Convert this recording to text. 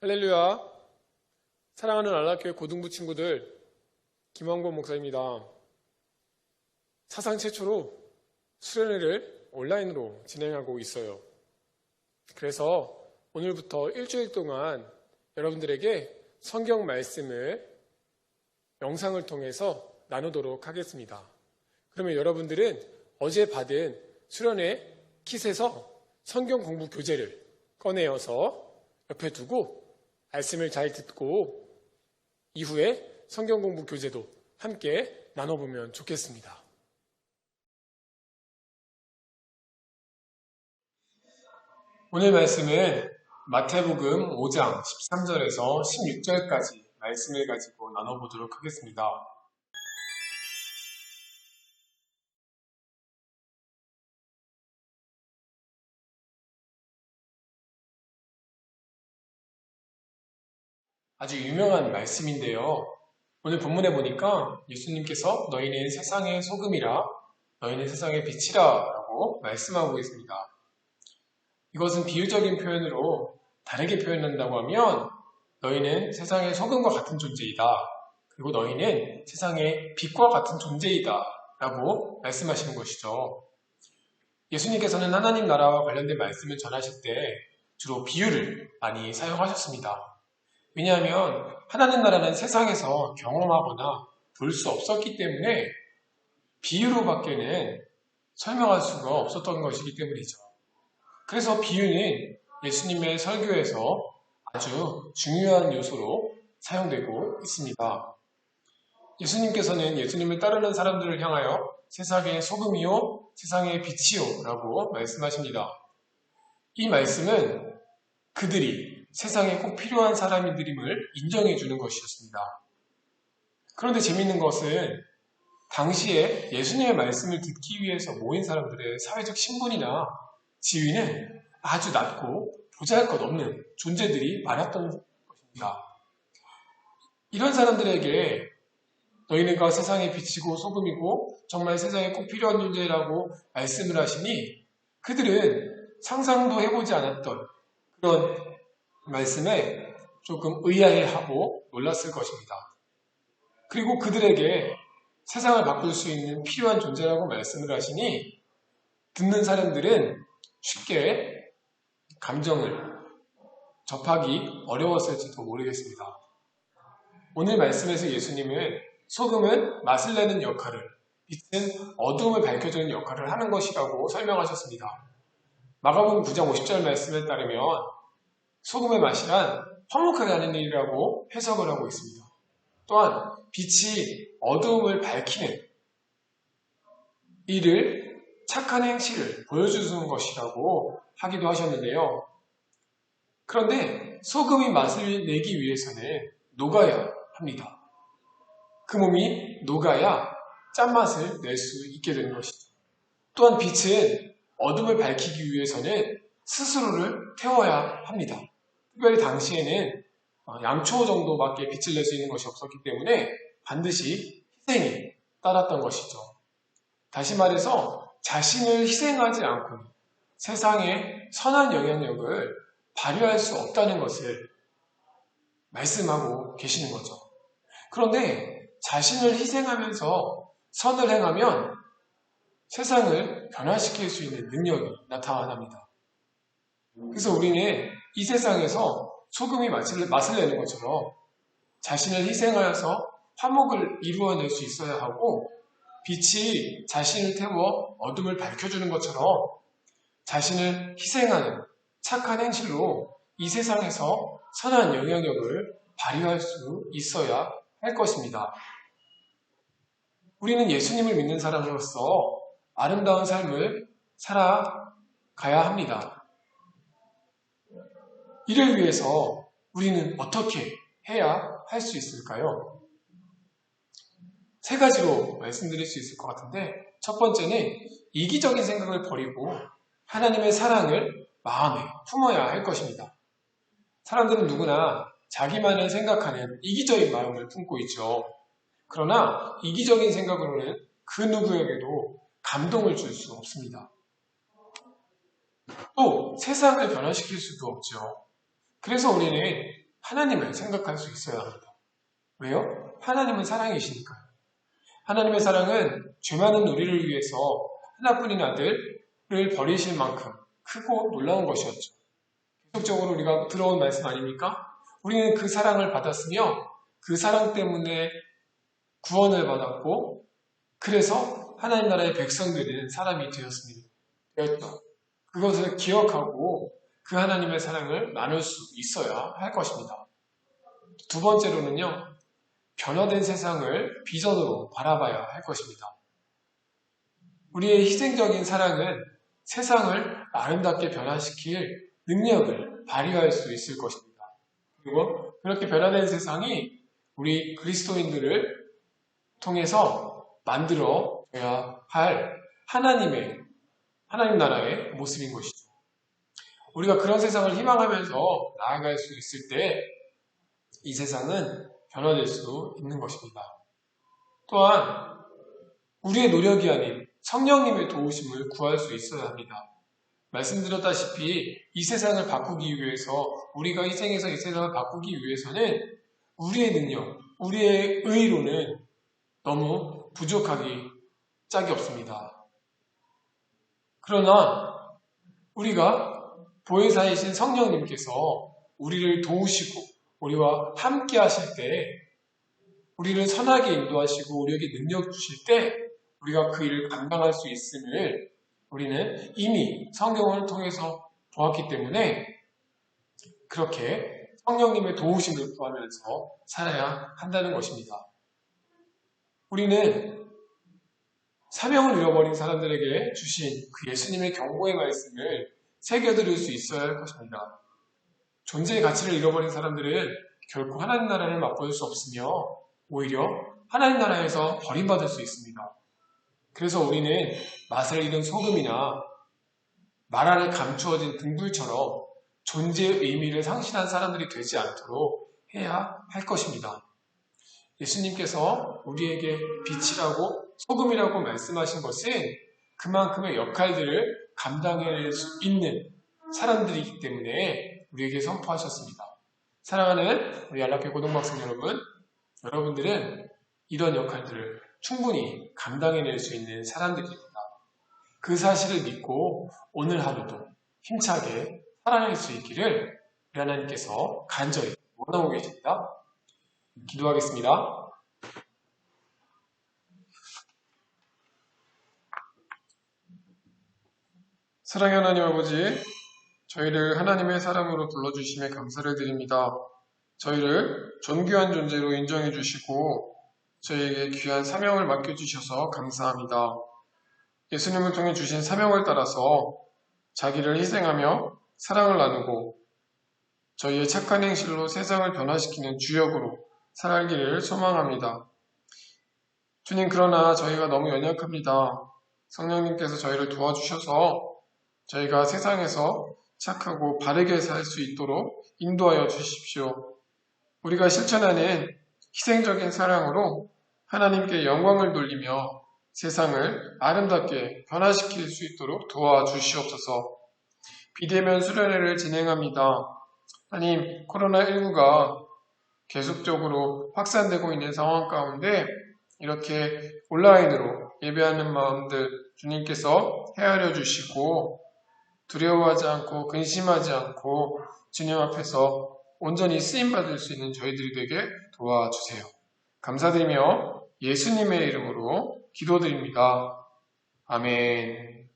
할렐루야. 사랑하는 안락교회 고등부 친구들, 김원곤 목사입니다. 사상 최초로 수련회를 온라인으로 진행하고 있어요. 그래서 오늘부터 일주일 동안 여러분들에게 성경 말씀을 영상을 통해서 나누도록 하겠습니다. 그러면 여러분들은 어제 받은 수련회 킷에서 성경 공부 교재를 꺼내어서 옆에 두고 말씀을 잘 듣고 이후에 성경 공부 교재도 함께 나눠보면 좋겠습니다. 오늘 말씀은 마태복음 5장 13절에서 16절까지 말씀을 가지고 나눠보도록 하겠습니다. 아주 유명한 말씀인데요. 오늘 본문에 보니까 예수님께서 너희는 세상의 소금이라 너희는 세상의 빛이라 라고 말씀하고 있습니다. 이것은 비유적인 표현으로 다르게 표현한다고 하면 너희는 세상의 소금과 같은 존재이다. 그리고 너희는 세상의 빛과 같은 존재이다 라고 말씀하시는 것이죠. 예수님께서는 하나님 나라와 관련된 말씀을 전하실 때 주로 비유를 많이 사용하셨습니다. 왜냐하면 하나님 나라는 세상에서 경험하거나 볼 수 없었기 때문에 비유로밖에는 설명할 수가 없었던 것이기 때문이죠. 그래서 비유는 예수님의 설교에서 아주 중요한 요소로 사용되고 있습니다. 예수님께서는 예수님을 따르는 사람들을 향하여 세상의 소금이요, 세상의 빛이요 라고 말씀하십니다. 이 말씀은 그들이 세상에 꼭 필요한 사람들임을 인정해 주는 것이었습니다. 그런데 재미있는 것은 당시에 예수님의 말씀을 듣기 위해서 모인 사람들의 사회적 신분이나 지위는 아주 낮고 보잘것없는 존재들이 많았던 것입니다. 이런 사람들에게 너희네가 세상의 빛이고 소금이고 정말 세상에 꼭 필요한 존재라고 말씀을 하시니 그들은 상상도 해보지 않았던 그런 말씀에 조금 의아해하고 놀랐을 것입니다. 그리고 그들에게 세상을 바꿀 수 있는 필요한 존재라고 말씀을 하시니 듣는 사람들은 쉽게 감정을 접하기 어려웠을지도 모르겠습니다. 오늘 말씀에서 예수님은 소금은 맛을 내는 역할을, 빛은 어둠을 밝혀주는 역할을 하는 것이라고 설명하셨습니다. 마가복음 9장 50절 말씀에 따르면 소금의 맛이란 화목하게 하는 일이라고 해석을 하고 있습니다. 또한 빛이 어두움을 밝히는 일을 착한 행실을 보여주는 것이라고 하기도 하셨는데요. 그런데 소금이 맛을 내기 위해서는 녹아야 합니다. 그 몸이 녹아야 짠맛을 낼 수 있게 되는 것이죠. 또한 빛은 어둠을 밝히기 위해서는 스스로를 태워야 합니다. 특별히 당시에는 양초 정도밖에 빛을 낼 수 있는 것이 없었기 때문에 반드시 희생이 따랐던 것이죠. 다시 말해서 자신을 희생하지 않고는 세상에 선한 영향력을 발휘할 수 없다는 것을 말씀하고 계시는 거죠. 그런데 자신을 희생하면서 선을 행하면 세상을 변화시킬 수 있는 능력이 나타납니다. 그래서 우리는 이 세상에서 소금이 맛을 내는 것처럼 자신을 희생하여서 화목을 이루어낼 수 있어야 하고 빛이 자신을 태워 어둠을 밝혀주는 것처럼 자신을 희생하는 착한 행실로 이 세상에서 선한 영향력을 발휘할 수 있어야 할 것입니다. 우리는 예수님을 믿는 사람으로서 아름다운 삶을 살아가야 합니다. 이를 위해서 우리는 어떻게 해야 할 수 있을까요? 세 가지로 말씀드릴 수 있을 것 같은데 첫 번째는 이기적인 생각을 버리고 하나님의 사랑을 마음에 품어야 할 것입니다. 사람들은 누구나 자기만을 생각하는 이기적인 마음을 품고 있죠. 그러나 이기적인 생각으로는 그 누구에게도 감동을 줄 수 없습니다. 또 세상을 변화시킬 수도 없죠. 그래서 우리는 하나님을 생각할 수 있어야 합니다. 왜요? 하나님은 사랑이시니까요. 하나님의 사랑은 죄 많은 우리를 위해서 하나뿐인 아들을 버리실 만큼 크고 놀라운 것이었죠. 계속적으로 우리가 들어온 말씀 아닙니까? 우리는 그 사랑을 받았으며 그 사랑 때문에 구원을 받았고 그래서 하나님 나라의 백성되는 사람이 되었습니다. 그것을 기억하고 그 하나님의 사랑을 나눌 수 있어야 할 것입니다. 두 번째로는요, 변화된 세상을 비전으로 바라봐야 할 것입니다. 우리의 희생적인 사랑은 세상을 아름답게 변화시킬 능력을 발휘할 수 있을 것입니다. 그리고 그렇게 변화된 세상이 우리 그리스도인들을 통해서 만들어야 할 하나님 나라의 모습인 것이죠. 우리가 그런 세상을 희망하면서 나아갈 수 있을 때 이 세상은 변화될 수 있는 것입니다. 또한 우리의 노력이 아닌 성령님의 도우심을 구할 수 있어야 합니다. 말씀드렸다시피 이 세상을 바꾸기 위해서 우리가 희생해서 이 세상을 바꾸기 위해서는 우리의 능력, 우리의 의로는 너무 부족하기 짝이 없습니다. 그러나 우리가 보혜사이신 성령님께서 우리를 도우시고 우리와 함께 하실 때 우리를 선하게 인도하시고 우리에게 능력 주실 때 우리가 그 일을 감당할 수 있음을 우리는 이미 성경을 통해서 보았기 때문에 그렇게 성령님의 도우심을 구하면서 살아야 한다는 것입니다. 우리는 사명을 잃어버린 사람들에게 주신 그 예수님의 경고의 말씀을 새겨들을 수 있어야 할 것입니다. 존재의 가치를 잃어버린 사람들은 결코 하나님 나라를 맛볼 수 없으며 오히려 하나님 나라에서 버림받을 수 있습니다. 그래서 우리는 맛을 잃은 소금이나 말 안에 감추어진 등불처럼 존재의 의미를 상실한 사람들이 되지 않도록 해야 할 것입니다. 예수님께서 우리에게 빛이라고 소금이라고 말씀하신 것은 그만큼의 역할들을 감당해낼 수 있는 사람들이기 때문에 우리에게 선포하셨습니다. 사랑하는 우리 알라페 고등학생 여러분, 여러분들은 이런 역할들을 충분히 감당해낼 수 있는 사람들입니다. 그 사실을 믿고 오늘 하루도 힘차게 살아낼 수 있기를 우리 하나님께서 간절히 원하고 계십니다. 기도하겠습니다. 사랑의 하나님 아버지, 저희를 하나님의 사람으로 불러주심에 감사를 드립니다. 저희를 존귀한 존재로 인정해 주시고 저희에게 귀한 사명을 맡겨주셔서 감사합니다. 예수님을 통해 주신 사명을 따라서 자기를 희생하며 사랑을 나누고 저희의 착한 행실로 세상을 변화시키는 주역으로 살기를 소망합니다. 주님, 그러나 저희가 너무 연약합니다. 성령님께서 저희를 도와주셔서 저희가 세상에서 착하고 바르게 살 수 있도록 인도하여 주십시오. 우리가 실천하는 희생적인 사랑으로 하나님께 영광을 돌리며 세상을 아름답게 변화시킬 수 있도록 도와주시옵소서. 비대면 수련회를 진행합니다. 하나님, 코로나19가 계속적으로 확산되고 있는 상황 가운데 이렇게 온라인으로 예배하는 마음들 주님께서 헤아려 주시고 두려워하지 않고 근심하지 않고 주님 앞에서 온전히 쓰임받을 수 있는 저희들이 되게 도와주세요. 감사드리며 예수님의 이름으로 기도드립니다. 아멘.